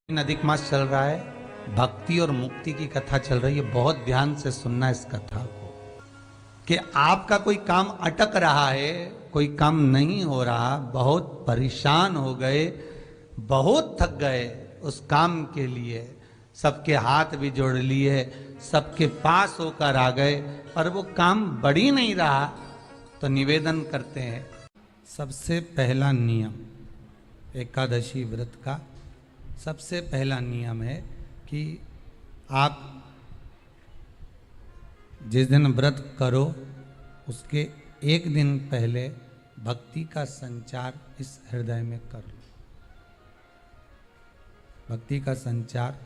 अधिक मास चल रहा है, भक्ति और मुक्ति की कथा चल रही है। बहुत ध्यान से सुनना इस कथा को कि आपका कोई काम अटक रहा है, कोई काम नहीं हो रहा, बहुत परेशान हो गए, बहुत थक गए उस काम के लिए, सबके हाथ भी जोड़ लिए, सबके पास होकर आ गए, पर वो काम बढ़ ही नहीं रहा। तो निवेदन करते हैं, सबसे पहला नियम एकादशी व्रत का सबसे पहला नियम है कि आप जिस दिन व्रत करो उसके एक दिन पहले भक्ति का संचार इस हृदय में कर लो। भक्ति का संचार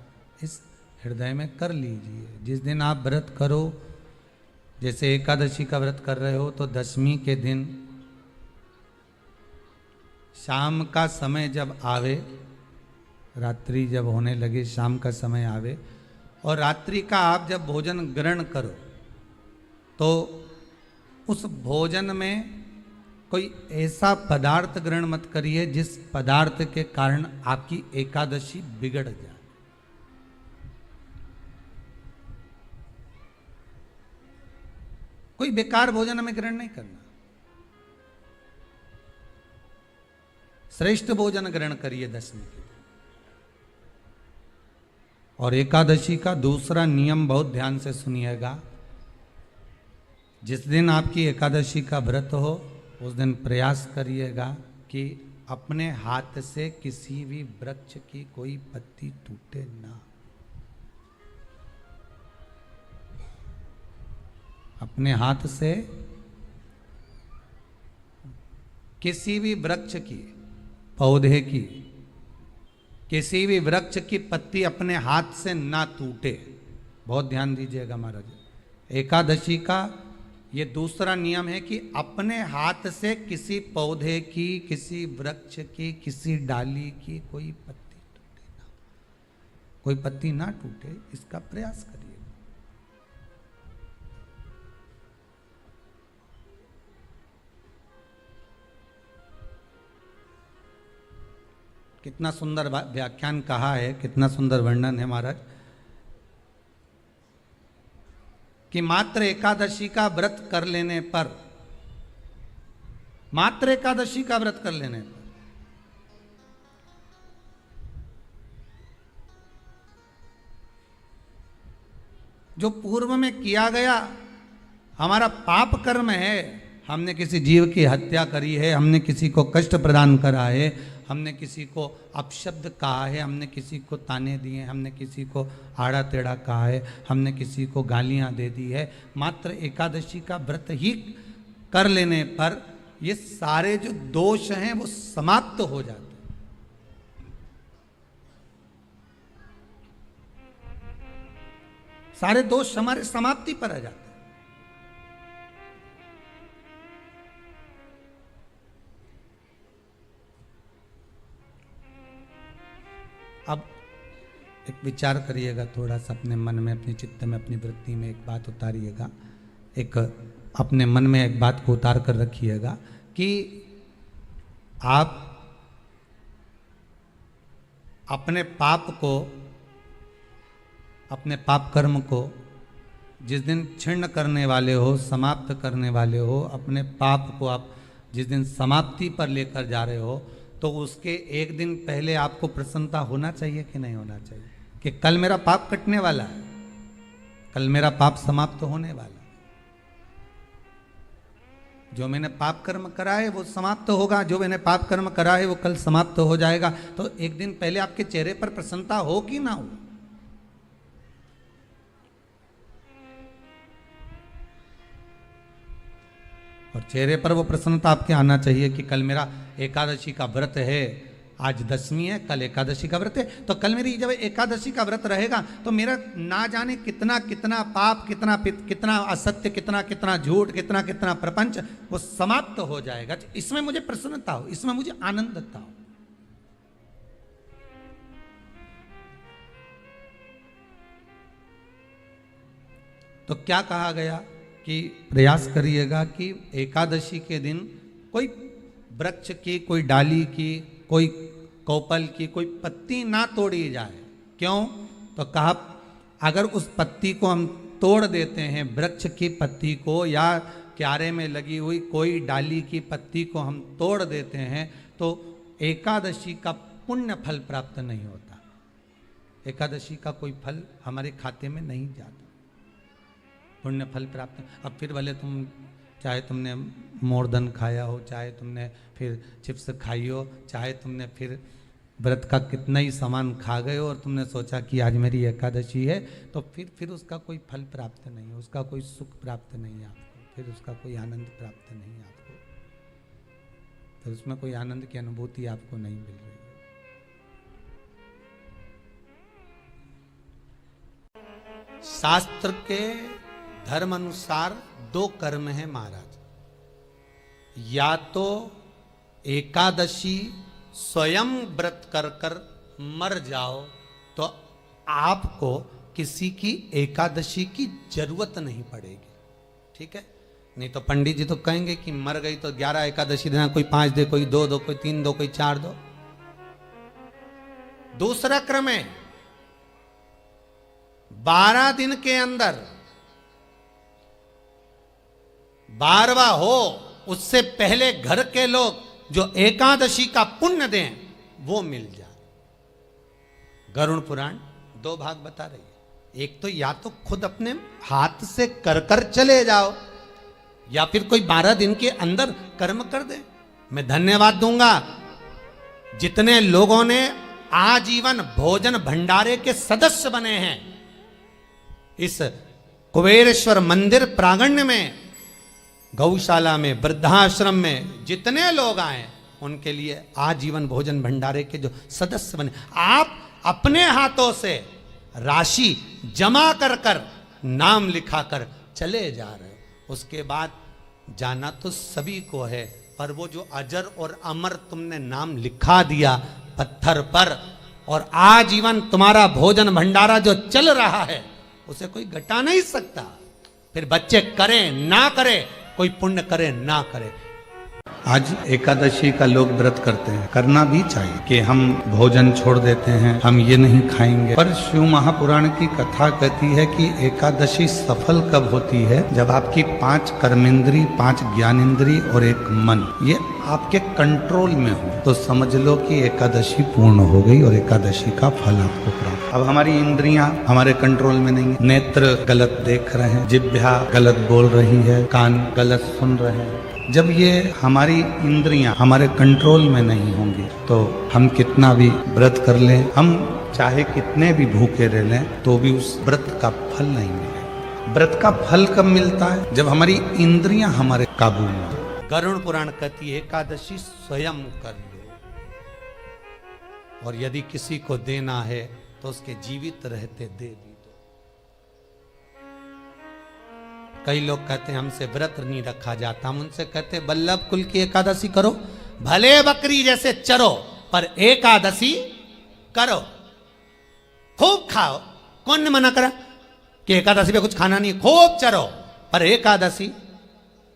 इस हृदय में कर लीजिए। जिस दिन आप व्रत करो, जैसे एकादशी का व्रत कर रहे हो तो दशमी के दिन शाम का समय जब आवे, रात्रि जब होने लगे, शाम का समय आवे और रात्रि का आप जब भोजन ग्रहण करो तो उस भोजन में कोई ऐसा पदार्थ ग्रहण मत करिए जिस पदार्थ के कारण आपकी एकादशी बिगड़ जाए। कोई बेकार भोजन में ग्रहण नहीं करना, श्रेष्ठ भोजन ग्रहण करिए दशमी के दिन। और एकादशी का दूसरा नियम बहुत ध्यान से सुनिएगा। जिस दिन आपकी एकादशी का व्रत हो उस दिन प्रयास करिएगा कि अपने हाथ से किसी भी वृक्ष की कोई पत्ती टूटे ना। अपने हाथ से किसी भी वृक्ष की, पौधे की, किसी भी वृक्ष की पत्ती अपने हाथ से ना टूटे। बहुत ध्यान दीजिएगा महाराज। एकादशी का ये दूसरा नियम है कि अपने हाथ से किसी पौधे की, किसी वृक्ष की, किसी डाली की कोई पत्ती टूटे ना, कोई पत्ती ना टूटे, इसका प्रयास करिए। कितना सुंदर व्याख्यान कहा है, कितना सुंदर वर्णन है महाराज कि मात्र एकादशी का व्रत कर लेने पर, मात्र एकादशी का व्रत कर लेने पर जो पूर्व में किया गया हमारा पाप कर्म है, हमने किसी जीव की हत्या करी है, हमने किसी को कष्ट प्रदान करा है, हमने किसी को अपशब्द कहा है, हमने किसी को ताने दिए, हमने किसी को आड़ा टेढ़ा कहा है, हमने किसी को गालियां दे दी है, मात्र एकादशी का व्रत ही कर लेने पर ये सारे जो दोष हैं वो समाप्त हो जाते हैं। सारे दोष हमारे समाप्ति पर आ जाते हैं। अब एक विचार करिएगा थोड़ा सा अपने मन में, अपने चित्त में, अपनी वृत्ति में एक बात उतारिएगा। एक अपने मन में एक बात को उतार कर रखिएगा कि आप अपने पाप को, अपने पाप कर्म को जिस दिन क्षीण करने वाले हो, समाप्त करने वाले हो, अपने पाप को आप जिस दिन समाप्ति पर लेकर जा रहे हो तो उसके एक दिन पहले आपको प्रसन्नता होना चाहिए कि नहीं होना चाहिए कि कल मेरा पाप कटने वाला है, कल मेरा पाप समाप्त होने वाला है। जो मैंने पाप कर्म करा है वो समाप्त होगा, जो मैंने पाप कर्म करा है वो कल समाप्त हो जाएगा। तो एक दिन पहले आपके चेहरे पर प्रसन्नता हो कि ना हो। और चेहरे पर वो प्रसन्नता आपके आना चाहिए कि कल मेरा एकादशी का व्रत है, आज दशमी है, कल एकादशी का व्रत है, तो कल मेरी जब एकादशी का व्रत रहेगा तो मेरा ना जाने कितना कितना पाप, कितना असत्य, कितना झूठ, कितना प्रपंच वो समाप्त हो जाएगा। इसमें मुझे प्रसन्नता हो, इसमें मुझे आनंदता हो। तो क्या कहा गया कि प्रयास करिएगा कि एकादशी के दिन कोई वृक्ष की, कोई डाली की, कोई कोपल की कोई पत्ती ना तोड़ी जाए। क्यों? तो कहा अगर उस पत्ती को हम तोड़ देते हैं, वृक्ष की पत्ती को या क्यारे में लगी हुई कोई डाली की पत्ती को हम तोड़ देते हैं तो एकादशी का पुण्य फल प्राप्त नहीं होता। एकादशी का कोई फल हमारे खाते में नहीं जाता, पुण्य फल प्राप्त। अब फिर भले तुम चाहे तुमने मोरधन खाया हो, चाहे तुमने फिर चिप्स खाई हो, चाहे तुमने फिर व्रत का कितना ही सामान खा गए हो और तुमने सोचा कि आज मेरी एकादशी है, तो फिर उसका कोई फल प्राप्त नहीं, उसका कोई सुख प्राप्त नहीं आपको, फिर उसका कोई आनंद प्राप्त नहीं आपको, फिर उसमें कोई आनंद की अनुभूति आपको नहीं मिल रही है। शास्त्र के धर्म अनुसार दो कर्म है महाराज, या तो एकादशी स्वयं व्रत कर कर मर जाओ तो आपको किसी की एकादशी की जरूरत नहीं पड़ेगी, ठीक है। नहीं तो पंडित जी तो कहेंगे कि मर गई तो 11 एकादशी देना, कोई 5 दे, कोई 2 दो, कोई 3 दो, कोई 4 दो। दूसरा क्रम है 12 दिन के अंदर 12वां हो उससे पहले घर के लोग जो एकादशी का पुण्य दें वो मिल जाए। गरुड़ पुराण 2 भाग बता रही है। एक तो या तो खुद अपने हाथ से कर कर चले जाओ, या फिर कोई 12 दिन के अंदर कर्म कर दे। मैं धन्यवाद दूंगा जितने लोगों ने आजीवन भोजन भंडारे के सदस्य बने हैं। इस कुबेरेश्वर मंदिर प्रांगण में, गौशाला में, वृद्धाश्रम में जितने लोग आए उनके लिए आजीवन भोजन भंडारे के जो सदस्य बने, आप अपने हाथों से राशि जमा कर कर नाम लिखा कर चले जा रहे हो। उसके बाद जाना तो सभी को है, पर वो जो अजर और अमर तुमने नाम लिखा दिया पत्थर पर और आजीवन तुम्हारा भोजन भंडारा जो चल रहा है उसे कोई घटा नहीं सकता। फिर बच्चे करें ना करें, कोई पुण्य करे ना करे। आज एकादशी का लोग व्रत करते हैं, करना भी चाहिए कि हम भोजन छोड़ देते हैं, हम ये नहीं खाएंगे। पर शिव महापुराण की कथा कहती है कि एकादशी सफल कब होती है? जब आपकी 5 कर्मेंद्री, 5 ज्ञानेंद्री और 1 मन ये आपके कंट्रोल में हो, तो समझ लो कि एकादशी पूर्ण हो गई और एकादशी का फल आपको प्राप्त। अब हमारी इंद्रियां हमारे कंट्रोल में नहीं है, नेत्र गलत देख रहे हैं, जिह्वा गलत बोल रही है, कान गलत सुन रहे हैं। जब ये हमारी इंद्रियां हमारे कंट्रोल में नहीं होंगी तो हम कितना भी व्रत कर लें, हम चाहे कितने भी भूखे रह लें, तो भी उस व्रत का फल नहीं मिलेगा। व्रत का फल कब मिलता है? जब हमारी इंद्रियां हमारे काबू में हो। गरुड़ पुराण कहती है एकादशी स्वयं कर लो, और यदि किसी को देना है तो उसके जीवित रहते दे भी दो। कई लोग कहते हैं हमसे व्रत नहीं रखा जाता, हम उनसे कहते हैं बल्लभ कुल की एकादशी करो, भले बकरी जैसे चरो पर एकादशी करो, खूब खाओ। कौन ने मना करा कि एकादशी पे कुछ खाना नहीं? खूब चरो पर एकादशी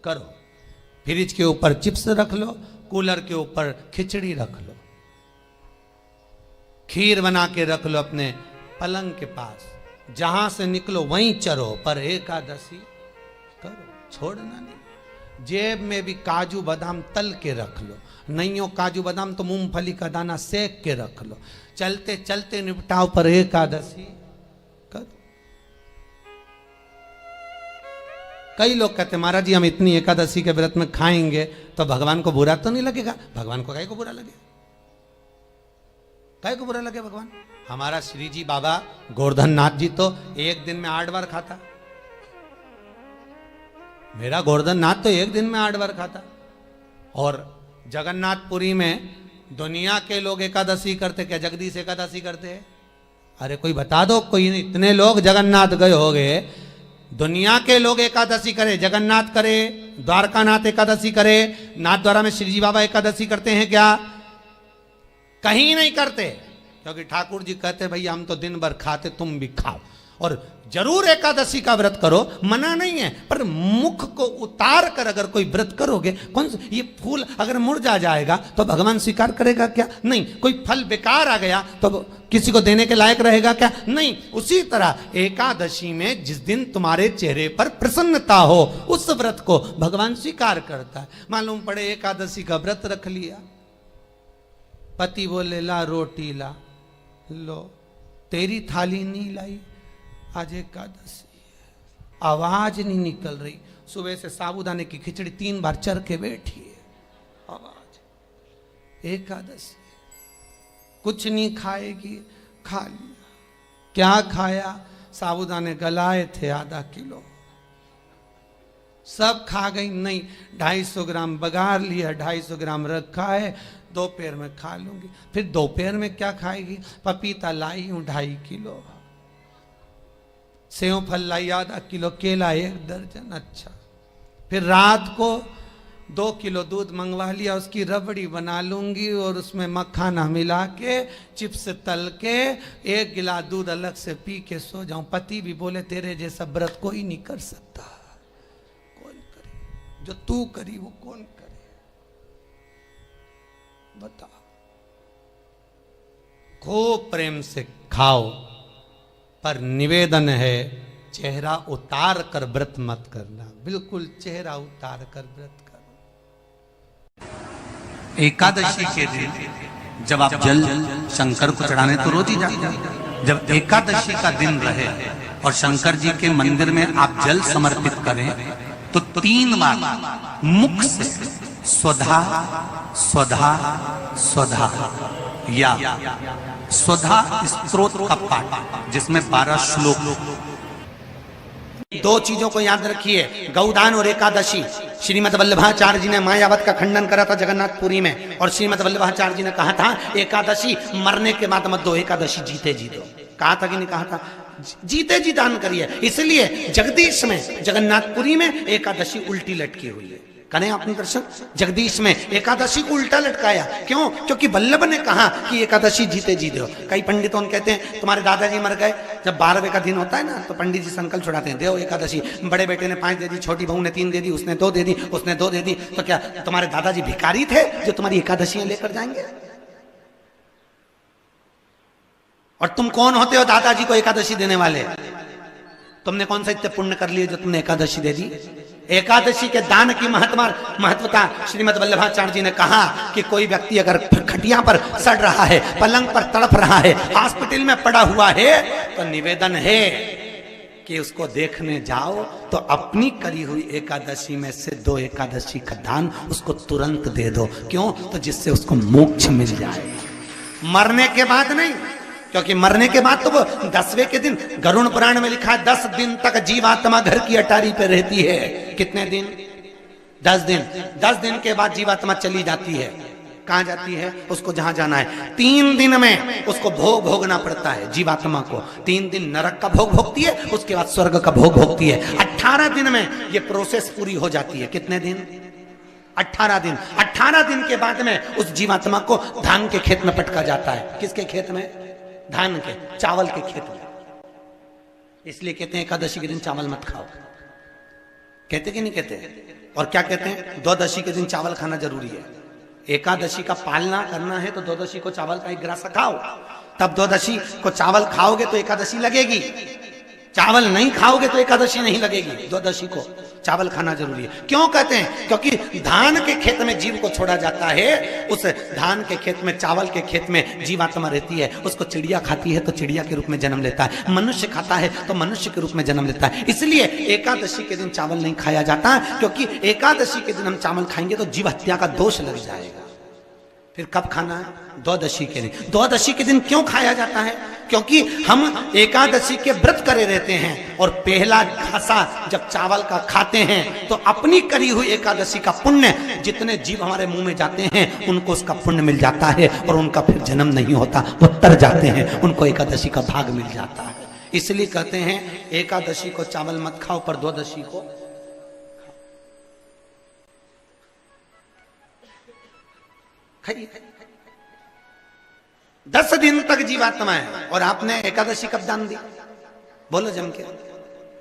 करो। फ्रिज के ऊपर चिप्स रख लो, कूलर के ऊपर खिचड़ी रख लो, खीर बना के रख लो अपने पलंग के पास, जहां से निकलो वहीं चरो पर एकादशी करो, छोड़ना नहीं। जेब में भी काजू बादाम तल के रख लो, नहीं हो काजू बादाम तो मूंगफली का दाना सेक के रख लो, चलते चलते निपटाओ पर एकादशी करो। कई लोग कहते महाराज जी हम इतनी एकादशी के व्रत में खाएंगे तो भगवान को बुरा तो नहीं लगेगा? भगवान को काहे को बुरा लगे? काहे को बुरा लगे भगवान? हमारा श्री जी बाबा गोवर्धन नाथ जी तो एक दिन में 8 बार खाता। मेरा गोवर्धन नाथ तो एक दिन में 8 बार खाता। और जगन्नाथपुरी में दुनिया के लोग एकादशी करते, क्या जगदीश एकादशी करते हैं? अरे कोई बता दो, कोई नहीं। इतने लोग जगन्नाथ गए हो गए, दुनिया के लोग एकादशी करे, जगन्नाथ करे, द्वारकानाथ एकादशी करे, नाथ द्वारा में श्री जी बाबा एकादशी करते हैं क्या? कहीं नहीं करते, क्योंकि ठाकुर जी कहते भैया हम तो दिन भर खाते, तुम भी खाओ। और जरूर एकादशी का व्रत करो, मना नहीं है, पर मुख को उतार कर अगर कोई व्रत करोगे, कौन सा ये फूल अगर मुरझा जाएगा तो भगवान स्वीकार करेगा क्या? नहीं। कोई फल बेकार आ गया तो किसी को देने के लायक रहेगा क्या? नहीं। उसी तरह एकादशी में जिस दिन तुम्हारे चेहरे पर प्रसन्नता हो उस व्रत को भगवान स्वीकार करता है। मालूम पड़े एकादशी का व्रत रख लिया, पति बोले ला रोटी ला, लो तेरी थाली नहीं लाई, आज एकादशी है, आवाज नहीं निकल रही, सुबह से साबूदाने की खिचड़ी 3 बार चर के बैठी है, आवाज, एकादशी, कुछ नहीं खाएगी, खा लिया। क्या खाया? साबूदाने गलाए थे आधा किलो, सब खा गई। नहीं, 250 ग्राम बघार लिया, 250 ग्राम रखा है, दोपहर में खा लूंगी। फिर दोपहर में क्या खाएगी? पपीता लाई हूं 2.5 किलो, सेव फल लाई आधा किलो, केला 1 दर्जन। अच्छा, फिर रात को 2 किलो दूध मंगवा लिया, उसकी रबड़ी बना लूंगी और उसमें मखाना मिला के चिप्स तल के 1 गिलास दूध अलग से पी के सो जाऊं। पति भी बोले तेरे जैसा व्रत कोई नहीं कर सकता। कौन करे? जो तू करी वो कौन करे? बता। खूब प्रेम से खाओ, पर निवेदन है चेहरा उतार कर व्रत मत करना, बिल्कुल चेहरा उतार कर व्रत करो। एकादशी के दिन जब आप जल शंकर को चढ़ाने तो रोज ही जाते हैं, जब एकादशी का दिन रहे और शंकर जी के मंदिर में आप जल समर्पित करें तो 3 बार मुख से स्वधा स्वधा स्वधा या स्वधा स्तोत्र का पाठ, जिसमें 12 श्लोक। 2 चीजों को याद रखिए, गौदान और एकादशी। श्रीमद वल्लभाचार्य जी ने मायावत का खंडन करा था जगन्नाथपुरी में, और श्रीमद वल्लभाचार्य जी ने कहा था एकादशी मरने के बाद मत दो, एकादशी जीते जी दो। कहा था कि नहीं कहा था? जीते जी दान करिए। इसलिए जगदीश में जगन्नाथपुरी में एकादशी उल्टी लटकी हुई है। करें अपने दर्शन, जगदीश में एकादशी को उल्टा लटकाया। क्यों? क्योंकि वल्लभ ने कहा कि एकादशी जीते जी दो। कई पंडितों कहते हैं तुम्हारे दादाजी मर गए, जब 12वें का दिन होता है ना तो पंडित जी संकल्प छुड़ाते हैं, देव एकादशी। बड़े बेटे ने 5 दे दी, छोटी बहू ने 3 दे दी, उसने 2 दे दी, उसने 2 दे दी, तो क्या तुम्हारे दादाजी भिखारी थे जो तुम्हारी एकादशियां लेकर जाएंगे? और तुम कौन होते हो दादाजी को एकादशी देने वाले? तुमने कौन सा इतने पुण्य कर लिए जो तुमने एकादशी दे दी? एकादशी के दान की महत्वता श्रीमद वल्लभाचार्य जी ने कहा कि कोई व्यक्ति अगर खटिया पर सड़ रहा है, पलंग पर तड़प रहा है, हॉस्पिटल में पड़ा हुआ है, तो निवेदन है कि उसको देखने जाओ तो अपनी करी हुई एकादशी में से 2 एकादशी का दान उसको तुरंत दे दो। क्यों? तो जिससे उसको मोक्ष मिल जाए, मरने के बाद नहीं। क्योंकि मरने के बाद तो वो 10वें के दिन, गरुड़ पुराण में लिखा है 10 दिन तक जीवात्मा घर की अटारी पे रहती है। कितने दिन? 10 दिन। 10 दिन के बाद जीवात्मा चली जाती है। कहां जाती है? उसको जहां जाना है। 3 दिन में उसको भोग भोगना पड़ता है जीवात्मा को। 3 दिन नरक का भोग भोगती है, उसके बाद स्वर्ग का भोग भोगती है। 18 दिन में ये प्रोसेस पूरी हो जाती है। कितने दिन? 18 दिन। 18 दिन के बाद में उस जीवात्मा को धान के खेत में पटका जाता है। किसके खेत में? धान के, चावल के खेत में। इसलिए कहते हैं एकादशी के दिन चावल मत खाओ। कहते कि नहीं कहते? और क्या कहते हैं? द्वादशी के दिन चावल खाना जरूरी है। एकादशी का पालना करना है तो द्वादशी को चावल का 1 ग्रास खाओ, तब द्वादशी को चावल खाओगे तो एकादशी लगेगी। चावल नहीं खाओगे तो एकादशी नहीं लगेगी। द्वादशी को चावल खाना जरूरी है। क्यों कहते हैं? क्योंकि धान के खेत में जीव को छोड़ा जाता है, उस धान के खेत में, चावल के खेत में जीवात्मा रहती है। उसको चिड़िया खाती है तो चिड़िया के रूप में जन्म लेता है, मनुष्य खाता है तो मनुष्य के रूप में जन्म लेता है। इसलिए एकादशी के दिन चावल नहीं खाया जाता, क्योंकि एकादशी के दिन हम चावल खाएंगे तो जीव हत्या का दोष लग जाएगा। फिर कब खाना है? द्वादशी के दिन। द्वादशी के दिन क्यों खाया जाता है? क्योंकि हम एकादशी के व्रत करे रहते हैं, और पहला घासा जब चावल का खाते हैं तो अपनी करी हुई एकादशी का पुण्य, जितने जीव हमारे मुंह में जाते हैं उनको उसका पुण्य मिल जाता है, और उनका फिर जन्म नहीं होता, वो तर जाते हैं, उनको एकादशी का भाग मिल जाता है। इसलिए कहते हैं एकादशी को चावल मत खाओ, पर द्वादशी को खाइए। 10 दिन तक जीवात्मा है, और आपने एकादशी कब दान दी? बोलो जम के।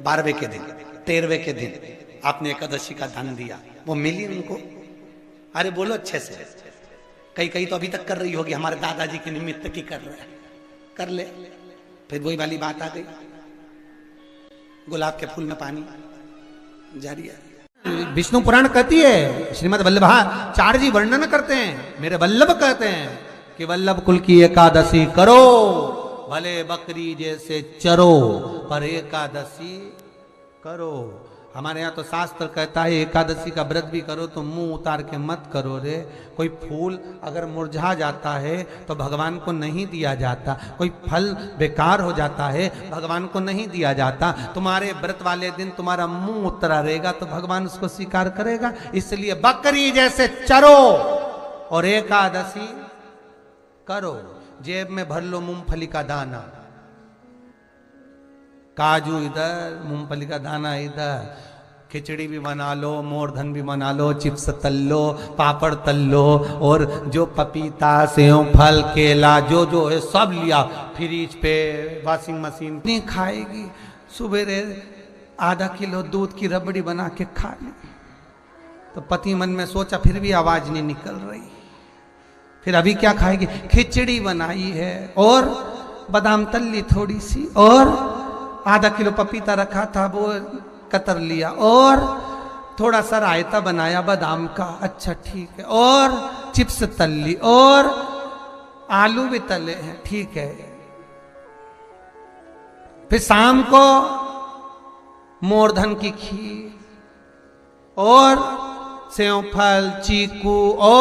12वें के दिन, 13वें के दिन आपने एकादशी का दान दिया, वो मिली उनको? अरे बोलो अच्छे से। कई कई तो अभी तक कर रही होगी, हमारे दादाजी के निमित्त की कर रहे हैं, कर ले। फिर वही वाली बात आ गई, गुलाब के फूल में पानी जारी है। विष्णु पुराण कहती है, श्रीमद् वल्लभाचार्य जी वर्णन करते हैं, मेरे वल्लभ कहते हैं कि वल्लभ कुल की एकादशी करो, भले बकरी जैसे चरो, पर एकादशी करो। हमारे यहाँ तो शास्त्र कहता है एकादशी का व्रत भी करो तो मुंह उतार के मत करो रे। कोई फूल अगर मुरझा जाता है तो भगवान को नहीं दिया जाता, कोई फल बेकार हो जाता है भगवान को नहीं दिया जाता। तुम्हारे व्रत वाले दिन तुम्हारा मुंह उतरा रहेगा तो भगवान उसको स्वीकार करेगा। इसलिए बकरी जैसे चरो और एकादशी करो। जेब में भर लो मूंगफली का दाना, काजू इधर, मूंगफली का दाना इधर, खिचड़ी भी बना लो, मोरधन भी बना लो, चिप्स तल लो, पापड़ तल लो, और जो पपीता, सेव, फल, केला जो जो है सब लिया फ्रिज पे, वॉशिंग मशीन नहीं खाएगी। सुबेरे आधा किलो दूध की रबड़ी बना के खा ली। तो पति मन में सोचा फिर भी आवाज नहीं निकल रही, फिर अभी क्या खाएगी? खिचड़ी बनाई है और बादाम तल ली थोड़ी सी, और आधा किलो पपीता रखा था वो कतर लिया, और थोड़ा सा रायता बनाया बादाम का, अच्छा ठीक है, और चिप्स तल ली, और आलू भी तले हैं, ठीक है। फिर शाम को मोरधन की खीर और सेव फल, चीकू और